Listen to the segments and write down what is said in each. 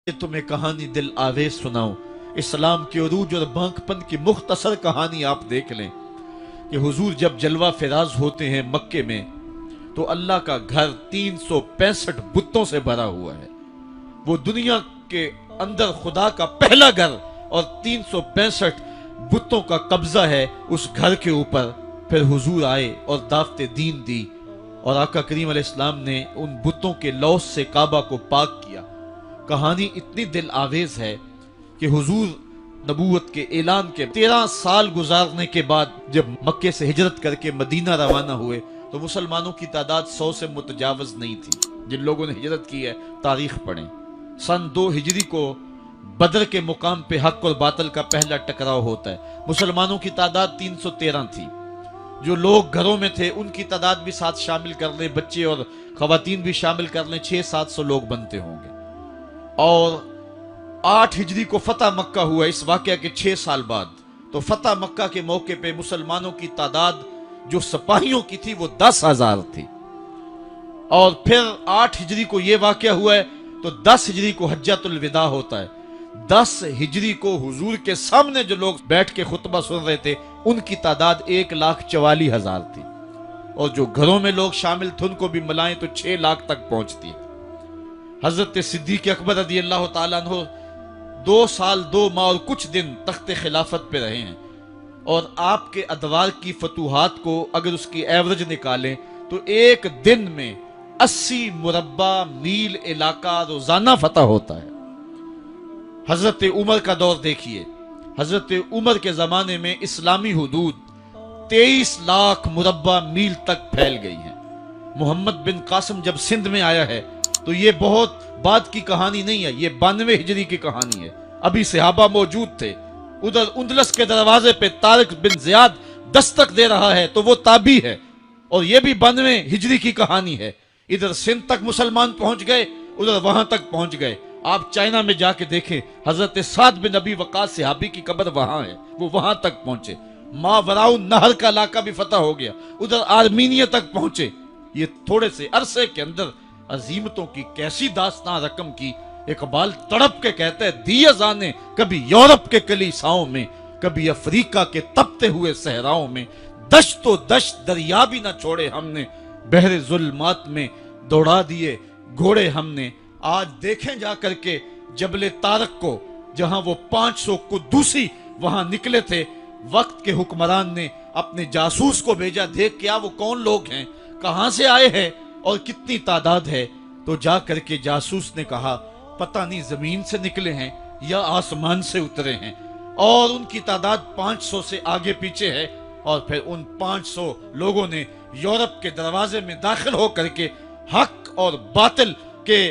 تمہیں کہانی دل آویز سناؤں، اسلام کے عروج اور بانکپن کی مختصر کہانی آپ دیکھ لیں کہ حضور جب جلوہ فراز ہوتے ہیں مکے میں تو اللہ کا گھر 365 بتوں سے بھرا ہوا ہے۔ وہ دنیا کے اندر خدا کا پہلا گھر اور 365 بتوں کا قبضہ ہے اس گھر کے اوپر۔ پھر حضور آئے اور دعوت دین دی اور آقا کریم علیہ السلام نے ان بتوں کے لوث سے کعبہ کو پاک کیا۔ کہانی اتنی دل آویز ہے کہ حضور نبوت کے اعلان کے 13 سال گزارنے کے بعد جب مکے سے ہجرت کر کے مدینہ روانہ ہوئے تو مسلمانوں کی تعداد 100 سے متجاوز نہیں تھی۔ جن لوگوں نے ہجرت کی ہے تاریخ پڑھیں۔ سن 2 ہجری کو بدر کے مقام پہ حق اور باطل کا پہلا ٹکراؤ ہوتا ہے۔ مسلمانوں کی تعداد 313 تھی۔ جو لوگ گھروں میں تھے ان کی تعداد بھی ساتھ شامل کر لیں، بچے اور خواتین بھی شامل کر لیں، 600-700 لوگ بنتے ہوں گے۔ اور 8 ہجری کو فتح مکہ ہوا اس واقعہ کے 6 سال بعد۔ تو فتح مکہ کے موقع پہ مسلمانوں کی تعداد جو سپاہیوں کی تھی وہ 10,000 تھی۔ اور پھر 8 ہجری کو یہ واقعہ ہوا ہے تو 10 ہجری کو حجۃ الوداع ہوتا ہے۔ 10 ہجری کو حضور کے سامنے جو لوگ بیٹھ کے خطبہ سن رہے تھے ان کی تعداد 1,44,000 تھی، اور جو گھروں میں لوگ شامل تھے ان کو بھی ملائیں تو 6 لاکھ تک پہنچتی ہے۔ حضرت صدیق اکبر رضی اللہ تعالیٰ عنہ 2 سال 2 ماہ اور کچھ دن تخت خلافت پہ رہے ہیں، اور آپ کے ادوار کی فتوحات کو اگر اس کی ایوریج نکالیں تو ایک دن میں 80 مربع میل علاقہ روزانہ فتح ہوتا ہے۔ حضرت عمر کا دور دیکھیے، حضرت عمر کے زمانے میں اسلامی حدود 23 لاکھ مربع میل تک پھیل گئی ہیں۔ محمد بن قاسم جب سندھ میں آیا ہے تو یہ بہت بعد کی کہانی نہیں ہے، یہ 92 ہجری کی کہانی ہے۔ ابھی صحابہ موجود تھے۔ ادھر اندلس کے دروازے پہ طارق بن زیاد دستک دے رہا ہے تو وہ تابعی ہے، اور یہ بھی 92 ہجری کی کہانی ہے۔ ادھر سندھ تک مسلمان پہنچ گئے، ادھر وہاں تک پہنچ گئے۔ آپ چائنا میں جا کے دیکھیں، حضرت سعد بن ابی وقاص صحابی کی قبر وہاں ہے، وہ وہاں تک پہنچے۔ ماوراء النہر کا علاقہ بھی فتح ہو گیا، ادھر آرمینیا تک پہنچے۔ یہ تھوڑے سے عرصے کے اندر عظیمتوں کی کیسی داستان رقم کی۔ اقبال تڑپ کے کہتا ہے، دی ازانے کبھی یورپ کے کلیساؤں میں، کبھی افریقہ کے تپتے ہوئے صحراؤں میں، دشت و دشت دریا بھی نہ چھوڑے ہم نے، بحر ظلمات میں دوڑا دیے گھوڑے ہم نے۔ آج دیکھیں جا کر کے جبل طارق کو، جہاں وہ 500 قدوسی وہاں نکلے تھے، وقت کے حکمران نے اپنے جاسوس کو بھیجا، دیکھ کیا وہ کون لوگ ہیں، کہاں سے آئے ہیں اور کتنی تعداد ہے۔ تو جا کر کے جاسوس نے کہا پتہ نہیں زمین سے نکلے ہیں یا آسمان سے اترے ہیں، اور ان کی تعداد 500 سے آگے پیچھے ہے۔ اور پھر ان 500 لوگوں نے یورپ کے دروازے میں داخل ہو کر کے حق اور باطل کے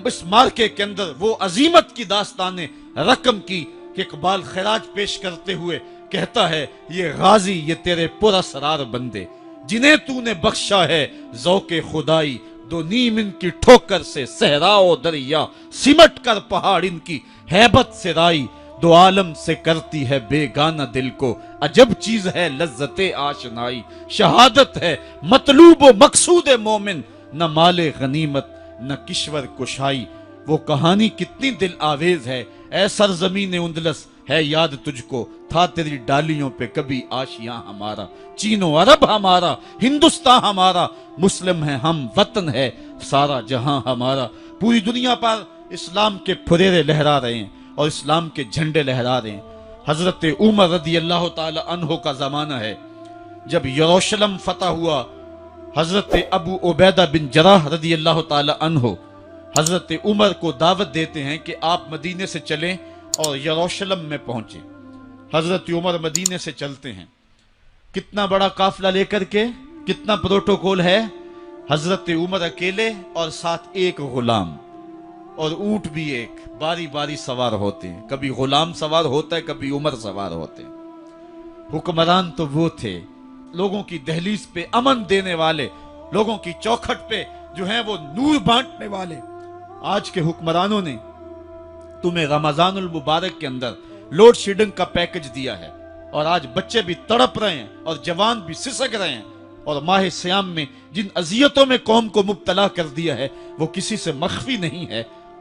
اس مارکے کے اندر وہ عظیمت کی داستانیں رقم کی کہ اقبال خراج پیش کرتے ہوئے کہتا ہے، یہ غازی یہ تیرے پراسرار بندے جنہیں تو نے بخشا ہے ذوق خدائی، دو نیم ان کی ٹھوکر سے صحرا و دریا، سمٹ کر پہاڑ ان کی ہیبت سے رائی، دو عالم سے کرتی ہے بیگانہ دل کو، عجب چیز ہے لذت آشنائی، شہادت ہے مطلوب و مقصود مومن، نہ مال غنیمت نہ کشور کشائی۔ وہ کہانی کتنی دل آویز ہے۔ اے سرزمین اندلس ہے یاد تجھ کو، تھا تیری ڈالیوں پہ کبھی آشیاں ہمارا، چین و عرب ہمارا، ہندوستان ہمارا، مسلم ہے ہم، وطن ہے سارا جہاں ہمارا۔ پوری دنیا پر اسلام کے پھریرے لہرا رہے ہیں اور اسلام کے جھنڈے لہرا رہے ہیں۔ حضرت عمر رضی اللہ تعالی عنہ کا زمانہ ہے جب یروشلم فتح ہوا۔ حضرت ابو عبیدہ بن جراح رضی اللہ تعالی عنہ حضرت عمر کو دعوت دیتے ہیں کہ آپ مدینے سے چلیں اور یروشلم میں پہنچیں۔ حضرت عمر مدینے سے چلتے ہیں، کتنا بڑا قافلہ لے کر کے، کتنا پروٹوکول ہے۔ حضرت عمر اکیلے اور ساتھ ایک غلام، اور اونٹ بھی ایک، باری باری سوار ہوتے ہیں، کبھی غلام سوار ہوتا ہے کبھی عمر سوار ہوتے ہیں۔ حکمران تو وہ تھے لوگوں کی دہلیز پہ امن دینے والے، لوگوں کی چوکھٹ پہ جو ہیں وہ نور بانٹنے والے۔ آج کے حکمرانوں نے تمہیں رمضان المبارک کے اندر لوڈ شیڈنگ کا پیکج دیا ہے، اور آج بچے بھی تڑپ رہے ہیں اور جوان بھی سسک رہے ہیں، اور ماہ سیام میں جن اذیتوں میں قوم کو مبتلا کر دیا ہے وہ کسی سے مخفی نہیں ہے۔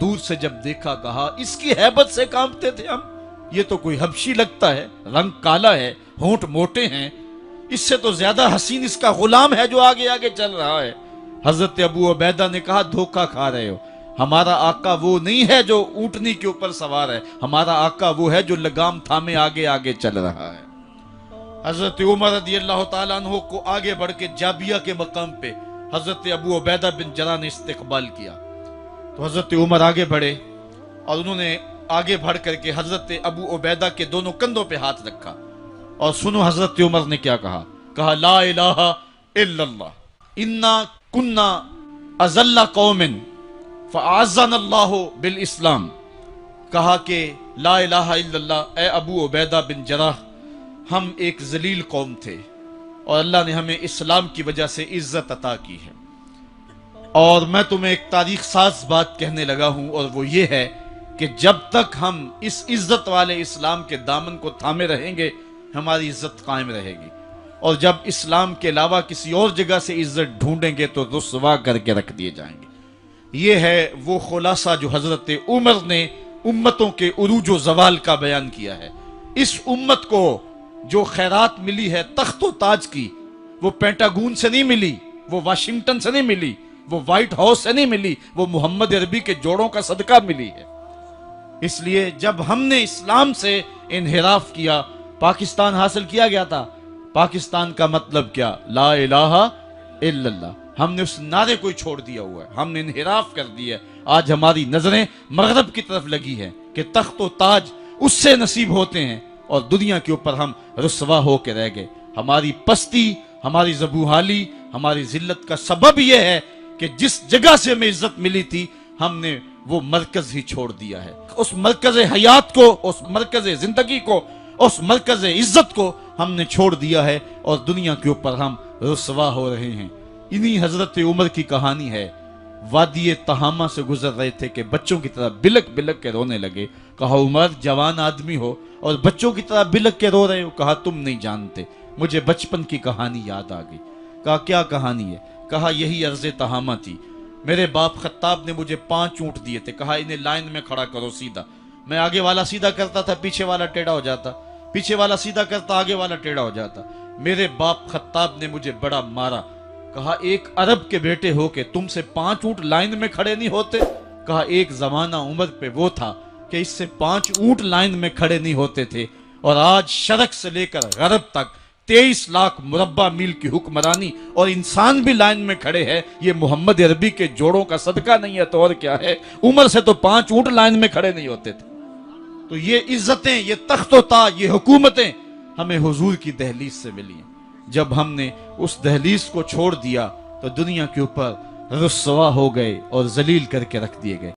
دور سے جب دیکھا کہا اس کی ہیبت سے کانپتے تھے ہم، یہ تو کوئی حبشی لگتا ہے، رنگ کالا ہے، ہونٹ موٹے ہیں، اس سے تو زیادہ حسین اس کا غلام ہے جو آگے آگے چل رہا ہے۔ حضرت ابو عبیدہ نے کہا دھوکہ کھا رہے ہو، ہمارا آقا وہ نہیں ہے جو اونٹنی کے اوپر سوار ہے، ہمارا آقا وہ ہے جو لگام تھامے آگے آگے چل رہا ہے۔ حضرت عمر رضی اللہ تعالیٰ عنہ کو آگے بڑھ کے جابیہ کے مقام پہ حضرت ابو عبیدہ بن جراح نے استقبال کیا، تو حضرت عمر آگے بڑھے اور انہوں نے آگے بڑھ کر کے حضرت ابو عبیدہ کے دونوں کندھوں پہ ہاتھ رکھا، اور سنو حضرت عمر نے کیا کہا لا الہ الا اللہ انا کنا اذل قوم فاعزنا اللہ بالاسلام، کہا کہ لا الہ الا اللہ، اے ابو عبیدہ بن جراح، ہم ایک ذلیل قوم تھے اور اللہ نے ہمیں اسلام کی وجہ سے عزت عطا کی ہے۔ اور میں تمہیں ایک تاریخ ساز بات کہنے لگا ہوں، اور وہ یہ ہے کہ جب تک ہم اس عزت والے اسلام کے دامن کو تھامے رہیں گے ہماری عزت قائم رہے گی، اور جب اسلام کے علاوہ کسی اور جگہ سے عزت ڈھونڈیں گے تو رسوا کر کے رکھ دیے جائیں گے۔ یہ ہے وہ خلاصہ جو حضرت عمر نے امتوں کے عروج و زوال کا بیان کیا ہے۔ اس امت کو جو خیرات ملی ہے تخت و تاج کی، وہ پینٹاگون سے نہیں ملی، وہ واشنگٹن سے نہیں ملی، وہ وائٹ ہاؤس سے نہیں ملی، وہ محمد عربی کے جوڑوں کا صدقہ ملی ہے۔ اس لیے جب ہم نے اسلام سے انحراف کیا، پاکستان حاصل کیا گیا تھا، پاکستان کا مطلب کیا؟ لا الہ الا اللہ، ہم نے اس نعرے کو چھوڑ دیا ہوا ہے، ہم نے انحراف کر دیا ہے۔ آج ہماری نظریں مغرب کی طرف لگی ہیں کہ تخت و تاج اس سے نصیب ہوتے ہیں، اور دنیا کے اوپر ہم رسوا ہو کے رہ گئے۔ ہماری پستی، ہماری زبوحالی، ہماری ذلت کا سبب یہ ہے کہ جس جگہ سے ہمیں عزت ملی تھی ہم نے وہ مرکز ہی چھوڑ دیا ہے۔ اس مرکز حیات کو، اس مرکز زندگی کو، اس مرکز عزت کو ہم نے چھوڑ دیا ہے، اور دنیا کے اوپر ہم رسوا ہو رہے ہیں۔ انہی حضرت عمر کی کہانی ہے۔ وادی تہامہ سے گزر رہے تھے کہ بچوں کی طرح بلک بلک کے رونے لگے۔ کہا عمر جوان آدمی ہو اور بچوں کی طرح بلک کے رو رہے ہو؟ کہا تم نہیں جانتے، مجھے بچپن کی کہانی یاد آ گئی۔ کہا کیا کہانی ہے؟ کہا یہی عرض تہامہ تھی، میرے باپ خطاب نے مجھے 5 اونٹ دیے تھے، کہا انہیں لائن میں کھڑا کرو سیدھا۔ میں آگے والا سیدھا کرتا تھا، پیچھے والا ٹیڑھا ہو جاتا، پیچھے والا سیدھا کرتا، آگے والا ٹیڑھا ہو جاتا۔ میرے باپ خطاب نے مجھے بڑا مارا۔ کہا ایک عرب کے بیٹے ہو کہ تم سے 5 اونٹ لائن میں کھڑے نہیں ہوتے؟ کہا ایک زمانہ عمر پہ وہ تھا کہ اس سے 5 اونٹ لائن میں کھڑے نہیں ہوتے تھے، اور آج شرق سے لے کر غرب تک 23 لاکھ مربع میل کی حکمرانی، اور انسان بھی لائن میں کھڑے ہیں۔ یہ محمد عربی کے جوڑوں کا صدقہ نہیں ہے تو اور کیا ہے؟ عمر سے تو 5 اونٹ لائن میں کھڑے نہیں ہوتے تھے۔ تو یہ عزتیں، یہ تخت و تاج، یہ حکومتیں ہمیں حضور کی دہلیز سے ملی ہیں۔ جب ہم نے اس دہلیز کو چھوڑ دیا تو دنیا کے اوپر رسوا ہو گئے اور ذلیل کر کے رکھ دیے گئے۔